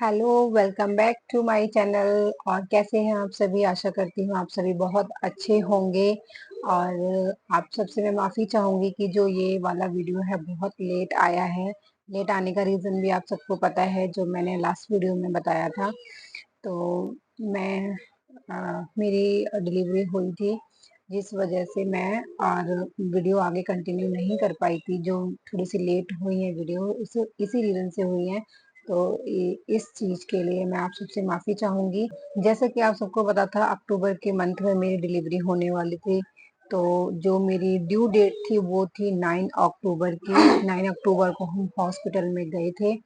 Hello, welcome back to my channel. और कैसे हैं आप सभी? आशा करती हूँ आप सभी बहुत अच्छे होंगे। और आप सबसे मैं माफ़ी चाहूँगी कि जो ये वाला वीडियो है बहुत लेट आया है। लेट आने का रीज़न भी आप सबको पता है, जो मैंने लास्ट वीडियो में बताया था। तो मैं मेरी डिलीवरी हुई थी, जिस वजह से मैं और वीडियो आगे कंटिन्यू नहीं कर पाई थी। जो थोड़ी सी लेट हुई है वीडियो, इसी रीज़न से हुई है। तो इस चीज़ के लिए मैं आप सबसे माफ़ी चाहूँगी। जैसे कि आप सबको पता था, अक्टूबर के मंथ में मेरी डिलीवरी होने वाली थी। तो जो मेरी ड्यू डेट थी वो थी 9 अक्टूबर की। 9 अक्टूबर को हम हॉस्पिटल में गए थे।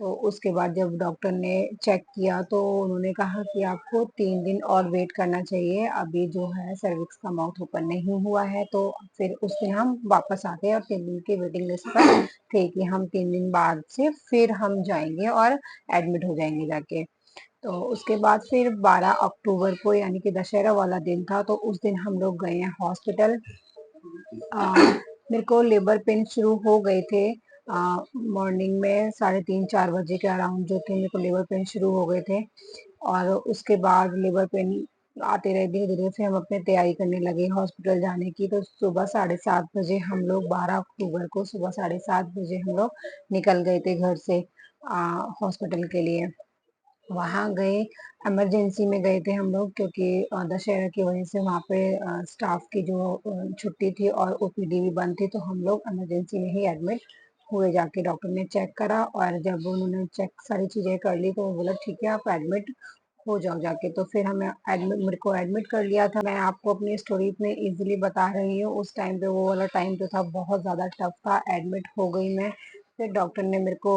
तो उसके बाद जब डॉक्टर ने चेक किया तो उन्होंने कहा कि आपको 3 दिन और वेट करना चाहिए। अभी जो है सर्विक्स का माउथ ओपन नहीं हुआ है। तो फिर उस दिन हम वापस आ गए और 3 दिन की वेटिंग लिस्ट पर थे कि हम 3 दिन बाद से फिर हम जाएंगे और एडमिट हो जाएंगे जाके। तो उसके बाद फिर 12 अक्टूबर को, यानी कि दशहरा वाला दिन था, तो उस दिन हम लोग गए हैं हॉस्पिटल। मेरे को लेबर पेन शुरू हो गए थे मॉर्निंग में 3:30-4 बजे के अराउंड जो थे, मेरे को लेबर पेन शुरू हो गए थे। और उसके बाद लेबर पेन आते रहे, धीरे धीरे से हम अपने तैयारी करने लगे हॉस्पिटल जाने की। तो सुबह 7:30 बजे हम लोग, 12 अक्टूबर को सुबह 7:30 बजे हम लोग निकल गए थे घर से हॉस्पिटल के लिए। वहाँ गए, इमरजेंसी में गए थे हम लोग, क्योंकि दशहरा की वजह से वहाँ पे स्टाफ की जो छुट्टी थी और ओपीडी भी बंद थी। तो हम लोग इमरजेंसी में ही एडमिट हुए जाके। डॉक्टर ने चेक करा और जब उन्होंने चेक सारी चीजें कर ली तो वो बोला ठीक है, आप एडमिट हो जाओ जाके। तो फिर हमें एडमिट मेरे को एडमिट कर लिया था। मैं आपको अपनी स्टोरी इतने इजीली बता रही हूँ, उस टाइम पे वो वाला टाइम जो था बहुत ज्यादा टफ था। एडमिट हो गई मैं। फिर डॉक्टर ने मेरे को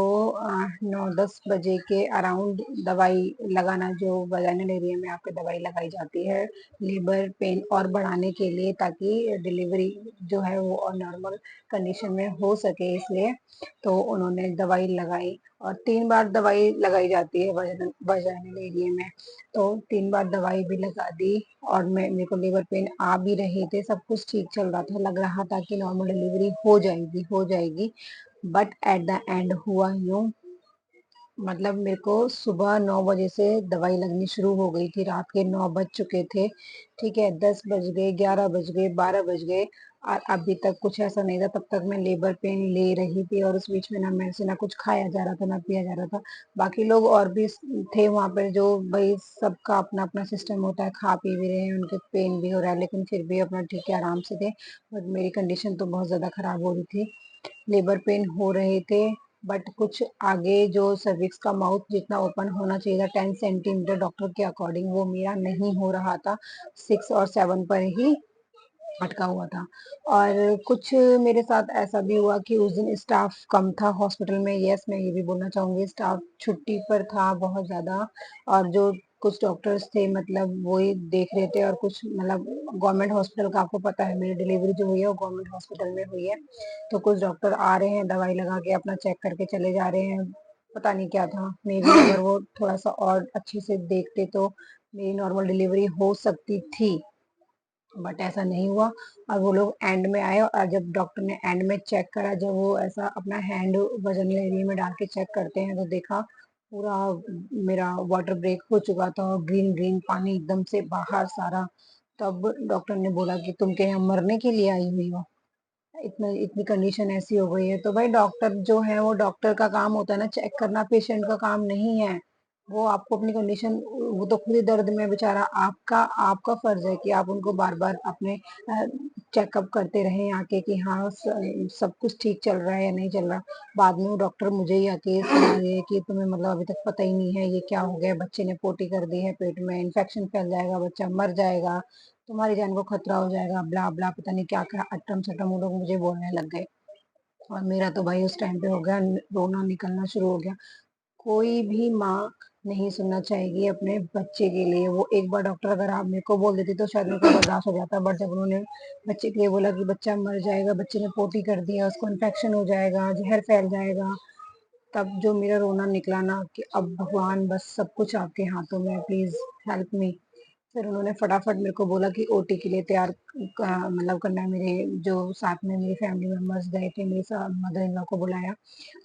9-10 बजे के अराउंड दवाई लगाना, जो वजाइनल एरिया में आपके दवाई लगाई जाती है लेबर पेन और बढ़ाने के लिए, ताकि डिलीवरी जो है वो और नॉर्मल कंडीशन में हो सके, इसलिए। तो उन्होंने दवाई लगाई और 3 बार दवाई लगाई जाती है वजाइनल एरिया में। तो 3 बार दवाई भी लगा दी। और मेरे को लेबर पेन आ भी रहे थे, सब कुछ ठीक चल रहा था, लग रहा था कि नॉर्मल डिलीवरी हो जाएगी। बट एट द एंड हुआ यूं, मतलब मेरे को सुबह 9 बजे से दवाई लगनी शुरू हो गई थी, रात के 9 बज चुके थे। ठीक है, 10 बज गए, 11 बज गए, 12 बज गए और अभी तक कुछ ऐसा नहीं था। तब तक मैं लेबर पेन ले रही थी और उस बीच में ना मेरे से ना कुछ खाया जा रहा था ना पिया जा रहा था। बाकी लोग और भी थे वहां पे, जो भाई सबका अपना अपना सिस्टम होता है, खा पी भी रहे हैं, उनके पेन भी हो रहा है, लेकिन फिर भी अपना ठीक है, आराम से थे। बट मेरी कंडीशन तो बहुत ज्यादा खराब हो रही थी, लेबर पेन हो रहे थे। बट कुछ आगे जो सर्विक्स का माउथ जितना ओपन होना चाहिए था 10 सेंटीमीटर डॉक्टर के अकॉर्डिंग, वो मेरा नहीं हो रहा था। 6 और 7 पर ही अटका हुआ था। और कुछ मेरे साथ ऐसा भी हुआ कि उस दिन स्टाफ कम था हॉस्पिटल में। यस, मैं ये भी बोलना चाहूंगी, स्टाफ छुट्टी पर था बहुत ज्यादा। और जो कुछ डॉक्टर्स थे, मतलब वो ही देख रहे थे। और कुछ मतलब गवर्नमेंट हॉस्पिटल का आपको पता है, मेरी डिलीवरी जो हुई है वो गवर्नमेंट हॉस्पिटल में हुई है। तो कुछ डॉक्टर आ रहे हैं, दवाई लगा के अपना चेक करके चले जा रहे हैं। पता नहीं क्या था, मे बी अगर वो थोड़ा सा और अच्छे से देखते तो मेरी नॉर्मल डिलीवरी हो सकती थी। बट ऐसा नहीं हुआ। और वो लोग एंड में आए, और जब डॉक्टर ने एंड में चेक करा, जब वो ऐसा अपना हैंड वजन एरिया में डाल के चेक करते हैं, तो देखा पूरा मेरा वाटर ब्रेक हो चुका था और ग्रीन ग्रीन पानी एकदम से बाहर सारा। तब डॉक्टर ने बोला कि तुम क्या यहाँ मरने के लिए आई हुई हो? इतना इतनी कंडीशन ऐसी हो गई है। तो भाई डॉक्टर जो है, वो डॉक्टर का काम होता है ना चेक करना, पेशेंट का काम नहीं है। वो आपको अपनी कंडीशन, वो तो खुद ही दर्द में बेचारा। आपका आपका फर्ज है कि आप उनको बार बार अपने चेकअप करते रहें आके कि हाँ सब कुछ ठीक चल रहा है या नहीं चल रहा। बाद में वो डॉक्टर मुझे ही आके सुना रहे हैं कि तुम्हें मतलब अभी तक पता ही नहीं है ये क्या हो गया, बच्चे ने पोटी कर दी है, पेट में इन्फेक्शन फैल जाएगा, बच्चा मर जाएगा, तुम्हारी जान को खतरा हो जाएगा, ब्ला ब्ला, पता नहीं क्या क्या अटम सटम वो लोग मुझे बोलने लग गए। और मेरा तो भाई उस टाइम पे हो गया, रोना निकलना शुरू हो गया। कोई भी माँ नहीं सुनना चाहेगी अपने बच्चे के लिए। वो एक बार डॉक्टर अगर आप मेरे को बोल देती तो शायद मेरे को बर्दाश्त हो जाता, बट जब उन्होंने बच्चे के लिए बोला कि बच्चा मर जाएगा, बच्चे ने पोटी कर दिया, उसको इन्फेक्शन हो जाएगा, जहर फैल जाएगा, तब जो मेरा रोना निकला ना कि अब भगवान बस सब कुछ आपके हाथों में, प्लीज हेल्प मी। फिर उन्होंने फटाफट मेरे को बोला कि ओटी के लिए तैयार मतलब करना है। मेरे जो साथ में मेरी फैमिली मेंबर्स गए थे, मेरे मदर इन लॉ को बुलाया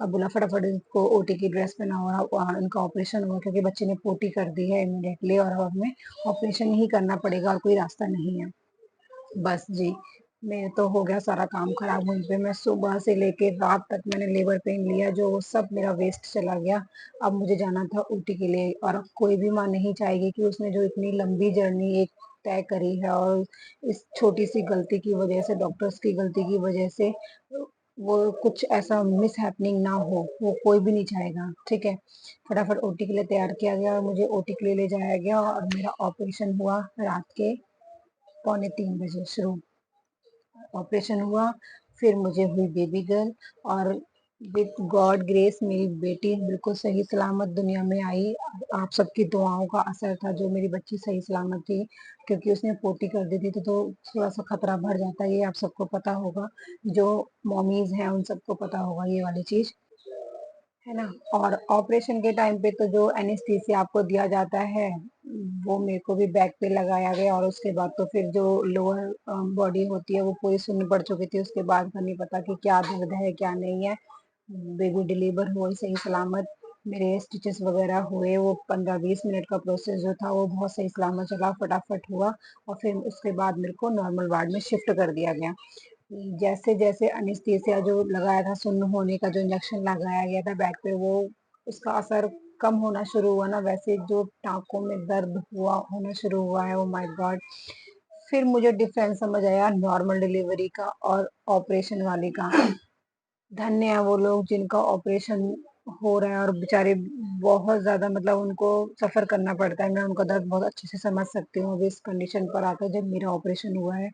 और बोला फटाफट इसको ओटी की ड्रेस पहनाओ और उनका ऑपरेशन हुआ क्योंकि बच्चे ने पोटी कर दी है इमीडिएटली और अब हमें ऑपरेशन ही करना पड़ेगा और कोई रास्ता नहीं है। बस जी, मेरे तो हो गया सारा काम खराब। वहीं पे मैं सुबह से लेके रात तक मैंने लेबर पेन लिया, जो वो सब मेरा वेस्ट चला गया। अब मुझे जाना था ऊटी के लिए और अब कोई भी माँ नहीं चाहेगी कि उसने जो इतनी लंबी जर्नी एक तय करी है और इस छोटी सी गलती की वजह से, डॉक्टर्स की गलती की वजह से वो कुछ ऐसा मिस हैपनिंग ना हो, वो कोई भी नहीं चाहेगा। ठीक है, फटाफट ओटी के लिए तैयार किया गया और मुझे ओटी के लिए ले जाया गया और मेरा ऑपरेशन हुआ रात के 2:45 बजे शुरू। ऑपरेशन हुआ, फिर मुझे हुई बेबी गर्ल और विथ गॉड ग्रेस मेरी बेटी बिल्कुल सही सलामत दुनिया में आई। आप सबकी दुआओं का असर था जो मेरी बच्ची सही सलामत थी, क्योंकि उसने पोटी कर दी थी तो थोड़ा सा खतरा बढ़ जाता है, ये आप सबको पता होगा। जो मॉमीज हैं उन सबको पता होगा ये वाली चीज, है ना। और ऑपरेशन के टाइम पे तो जो एनेस्थीसिया आपको दिया जाता है वो मेरे को भी बैक पे लगाया गया और उसके बाद तो फिर जो लोअर बॉडी होती है वो पूरी सुन्न पड़ चुकी थी। उसके बाद का नहीं पता कि क्या दर्द है क्या नहीं है। बेबी डिलीवर हुई सही सलामत, मेरे स्टिचेस वगैरह हुए, वो 15-20 मिनट का प्रोसेस जो था वो बहुत सही सलामत चला, फटाफट हुआ और फिर उसके बाद मेरे को नॉर्मल वार्ड में शिफ्ट कर दिया गया। जैसे जैसे अनेस्थीसिया जो लगाया था, सुन्न होने का जो इंजेक्शन लगाया गया था बैक पे, वो उसका असर कम होना शुरू हुआ ना, वैसे जो टाँकों में दर्द हुआ होना शुरू हुआ है, ओ माय गॉड। फिर मुझे डिफरेंस समझ आया नॉर्मल डिलीवरी का और ऑपरेशन वाली का। धन्य है वो लोग जिनका ऑपरेशन हो रहा है और बेचारे बहुत ज्यादा मतलब उनको सफर करना पड़ता है। मैं उनका दर्द बहुत अच्छे से समझ सकती हूँ। अभी इस कंडीशन पर आकर जब मेरा ऑपरेशन हुआ है,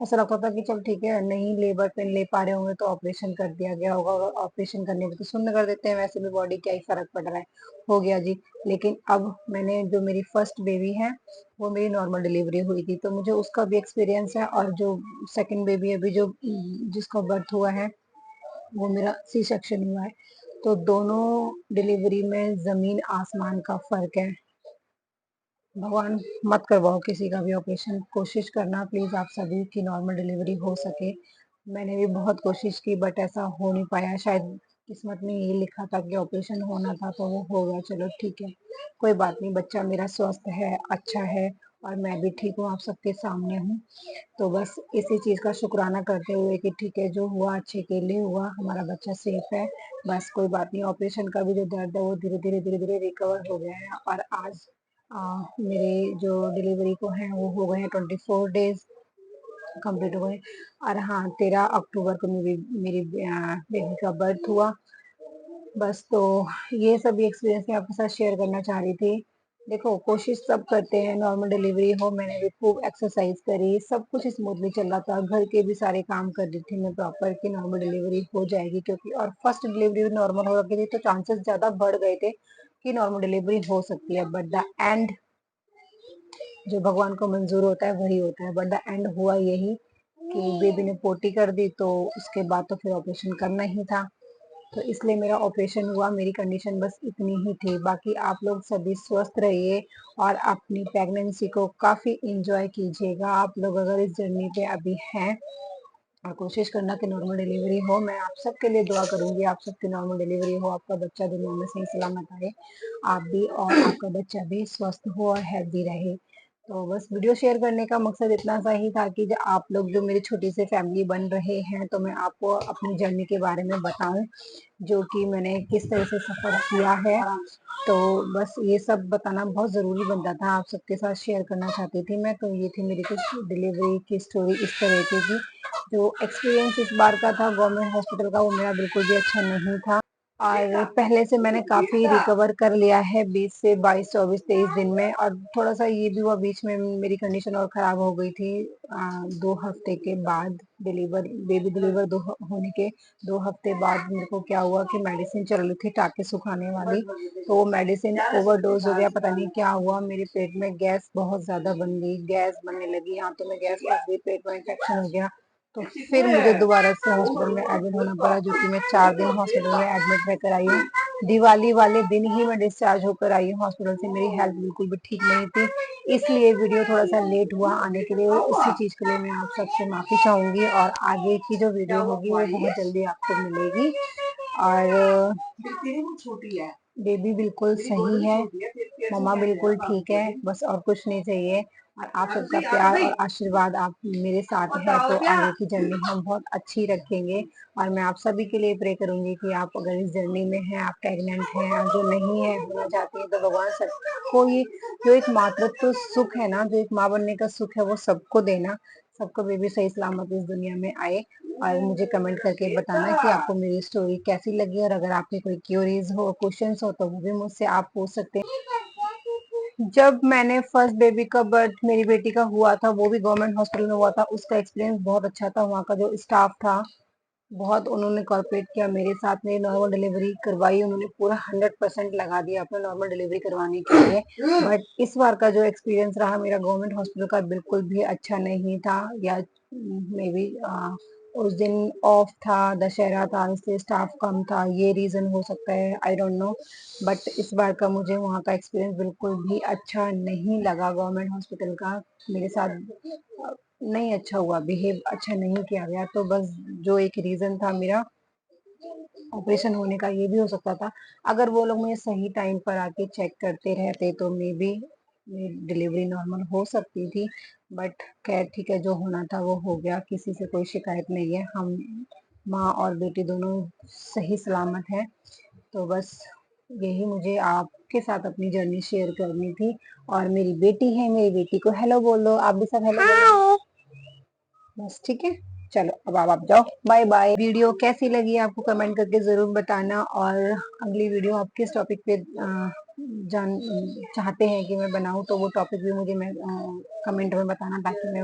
ऐसा लगता था कि चल ठीक है, नहीं लेबर पेन ले पा रहे होंगे तो ऑपरेशन कर दिया गया होगा और ऑपरेशन करने में तो सुन्न कर देते हैं, वैसे भी बॉडी क्या ही फर्क पड़ रहा है, हो गया जी। लेकिन अब मैंने जो मेरी फर्स्ट बेबी है वो मेरी नॉर्मल डिलीवरी हुई थी, तो मुझे उसका भी एक्सपीरियंस है और जो सेकंड बेबी अभी जो जिसका बर्थ हुआ है वो मेरा सी सेक्शन हुआ है। तो दोनों डिलीवरी में जमीन आसमान का फर्क है। भगवान मत करवाओ किसी का भी ऑपरेशन, कोशिश करना प्लीज आप सभी की नॉर्मल डिलीवरी हो सके। मैंने भी बहुत कोशिश की बट ऐसा हो नहीं पाया, शायद किस्मत में ये लिखा था कि ऑपरेशन होना था तो वो हो गया, चलो ठीक है, कोई बात नहीं। बच्चा मेरा स्वस्थ है, अच्छा है और मैं भी ठीक हूँ, आप सबके सामने हूँ। तो बस इसी चीज का शुक्राना करते हुए कि ठीक है, जो हुआ अच्छे के लिए हुआ, हमारा बच्चा सेफ है, बस कोई बात नहीं। ऑपरेशन का भी जो दर्द है वो धीरे धीरे धीरे धीरे रिकवर हो गया है और आज मेरे जो डिलीवरी को है वो हो गए हैं 24 डेज कंप्लीट हो गए। और हाँ, 13 अक्टूबर को मेरी मेरी बेबी का बर्थ हुआ। बस तो ये सभी एक्सपीरियंस मैं आपके साथ शेयर करना चाह रही थी। देखो, कोशिश सब करते हैं नॉर्मल डिलीवरी हो, मैंने भी खूब एक्सरसाइज करी, सब कुछ स्मूथली चल रहा था, घर के भी सारे काम कर रही थी मैं प्रॉपर कि नॉर्मल डिलीवरी हो जाएगी, क्योंकि और फर्स्ट डिलीवरी नॉर्मल हो रखी थी तो चांसेस ज्यादा बढ़ गए थे कि नॉर्मल डिलीवरी हो सकती है। बट द एंड जो भगवान को मंजूर होता है वही होता है। बट द एंड हुआ यही कि बेबी ने पोटी कर दी, तो उसके बाद तो फिर ऑपरेशन करना ही था, तो इसलिए मेरा ऑपरेशन हुआ। मेरी कंडीशन बस इतनी ही थी। बाकी आप लोग सभी स्वस्थ रहिए और अपनी प्रेगनेंसी को काफी इंजॉय कीजिएगा। आप लोग अगर इस जर्नी पे अभी हैं और कोशिश करना कि नॉर्मल डिलीवरी हो, मैं आप सबके लिए दुआ करूंगी, आप सबकी नॉर्मल डिलीवरी हो, आपका बच्चा दुनिया में सही सलामत आए, आप भी और आपका बच्चा भी स्वस्थ हो और हेल्दी रहे। तो बस वीडियो शेयर करने का मकसद इतना सा ही था कि आप लोग जो मेरी छोटी सी फैमिली बन रहे हैं तो मैं आपको अपनी जर्नी के बारे में बताऊं, जो कि मैंने किस तरह से सफर किया है। तो बस ये सब बताना बहुत ज़रूरी बनता था, आप सबके साथ शेयर करना चाहती थी मैं। तो ये थी मेरी कुछ डिलीवरी की स्टोरी इस तरह की थी। जो एक्सपीरियंस इस बार का था गवर्नमेंट हॉस्पिटल का, वो मेरा बिल्कुल भी अच्छा नहीं था और पहले से मैंने काफ़ी रिकवर कर लिया है 20 से 22, 24, 23 दिन में। और थोड़ा सा ये भी हुआ बीच में, मेरी कंडीशन और ख़राब हो गई थी 2 हफ्ते के बाद। बेबी डिलीवर होने के 2 हफ्ते बाद मेरे को क्या हुआ कि मेडिसिन चल रही थी टाँके सुखाने वाली, तो वो मेडिसिन ओवरडोज हो गया, पता नहीं क्या हुआ, मेरे पेट में गैस बहुत ज़्यादा बन गई, गैस बनने लगी, आंतों में गैस लग गई, पेट में इन्फेक्शन हो गया। तो फिर मुझे दोबारा से हॉस्पिटल में एडमिट होना पड़ा, जो कि मैं 4 दिन हॉस्पिटल में एडमिट रहकर आई हूँ। दिवाली वाले दिन ही मैं डिस्चार्ज होकर आई हूँ हॉस्पिटल से। मेरी हेल्थ बिल्कुल भी ठीक नहीं थी, इसलिए वीडियो थोड़ा सा लेट हुआ आने के लिए। उसी चीज के लिए मैं आप सबसे माफी चाहूंगी, और आगे की जो वीडियो होगी वो बहुत जल्दी आपको मिलेगी। और छोटी है, बेबी बिल्कुल सही है, मम्मा बिल्कुल ठीक है, बस और कुछ नहीं चाहिए। और आप सबका प्यार और आशीर्वाद आप मेरे साथ है, तो आगे की जर्नी हम बहुत अच्छी रखेंगे। और मैं आप सभी के लिए प्रे करूंगी कि आप अगर इस जर्नी में हैं, आप प्रेग्नेंट हैं, और जो नहीं है होना चाहती है, तो भगवान सबको ये जो एक मातृत्व सुख है ना, जो एक माँ बनने का सुख है, वो सबको देना, सबको बेबी सही सलामत इस दुनिया में आए। और मुझे कमेंट करके बताना कि आपको मेरी स्टोरी कैसी लगी, और अगर आपके कोई क्यूरीज हो, क्वेश्चंस हो, तो वो भी मुझसे आप पूछ सकते हैं। जब मैंने फर्स्ट बेबी का बर्थ मेरी बेटी का हुआ था, वो भी गवर्नमेंट हॉस्पिटल में हुआ था, उसका एक्सपीरियंस बहुत अच्छा था। वहाँ का जो स्टाफ था, बहुत उन्होंने कॉर्पोरेट किया मेरे साथ। मेरी नॉर्मल डिलीवरी करवाई, उन्होंने पूरा 100% लगा दिया अपना नॉर्मल डिलीवरी करवाने के लिए। बट इस बार का जो एक्सपीरियंस रहा मेरा गवर्नमेंट हॉस्पिटल का, बिल्कुल भी अच्छा नहीं था। या मे बी उस दिन ऑफ था, दशहरा था, इसलिए स्टाफ कम था, ये रीजन हो सकता है, आई डोंट नो। बट इस बार का मुझे वहाँ का एक्सपीरियंस बिल्कुल भी अच्छा नहीं लगा गवर्नमेंट हॉस्पिटल का। मेरे साथ नहीं अच्छा हुआ, बिहेव अच्छा नहीं किया गया। तो बस जो एक रीजन था मेरा ऑपरेशन होने का, ये भी हो सकता था। अगर वो लोग मुझे सही टाइम पर आके चेक करते रहते, तो मे बी डिलीवरी नॉर्मल हो सकती थी। बट खैर ठीक है, जो होना था वो हो गया, किसी से कोई शिकायत नहीं है। हम माँ और बेटी दोनों सही सलामत है। तो बस यही मुझे आपके साथ अपनी जर्नी शेयर करनी थी। और मेरी बेटी है, मेरी बेटी को हेलो बोलो, आप भी सब हेलो बोलो। बस ठीक है, चलो अब आप जाओ, बाय बाय। वीडियो कैसी लगी आपको कमेंट करके जरूर बताना। और अगली वीडियो आप किस टॉपिक पे जान चाहते हैं कि मैं बनाऊं, तो वो टॉपिक भी मुझे मैं कमेंट में बताना, ताकि मैं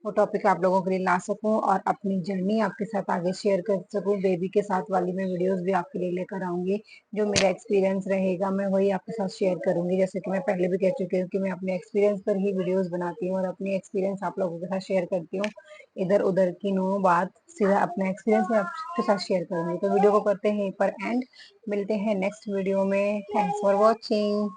वो टॉपिक आप लोगों के लिए ला सकूं, और अपनी जर्नी आपके साथ आगे शेयर कर सकूं। बेबी के साथ वाली मैं वीडियोस भी आपके लिए लेकर आऊंगी। जो मेरा एक्सपीरियंस रहेगा मैं वही आपके साथ शेयर करूंगी। जैसे कि मैं पहले भी कह चुकी हूँ कि मैं अपने एक्सपीरियंस पर ही वीडियोस बनाती हूँ, और अपनी एक्सपीरियंस आप लोगों के साथ शेयर करती हूँ। इधर उधर की नो बात, सीधा अपना एक्सपीरियंस मैं आपके साथ शेयर करूंगी। तो वीडियो को करते हैं यहीं पर एंड, मिलते हैं नेक्स्ट वीडियो में। Thanks for watching.